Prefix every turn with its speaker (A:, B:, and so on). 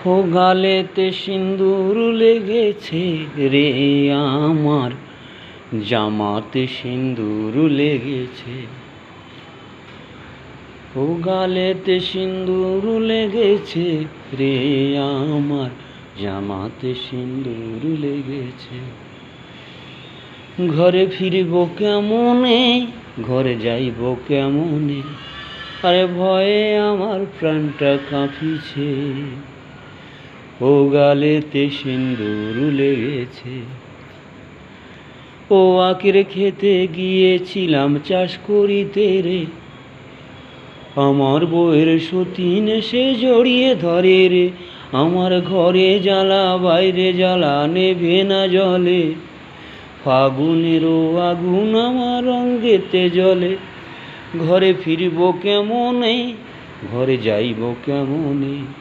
A: ও গালেতে সিন্দুর লেগেছে রে আমার, জামাতে সিন্দুর লেগেছে। ও গালেতে সিন্দুর লেগেছে রে আমার, জামাতে সিন্দুর লেগেছে। ঘরে ফিরব কেমনে, ঘরে যাইব কেমনে, আরে ভয়ে আমার প্রাণটা কাঁপিছে। ও গালেতে সিন্দুর লেগেছে। ও আখের খেতে গিয়েছিলাম চাষ করিতে রে, আমার বউয়ের সতীন সে জড়িয়ে ধরে রে। আমার ঘরে জ্বালা বাইরে জ্বালা নেভে না জলে, ফাগুনেরও আগুন আমার অঙ্গেতে জ্বলে। ঘরে ফিরব কেমনে, ঘরে যাইব কেমনে,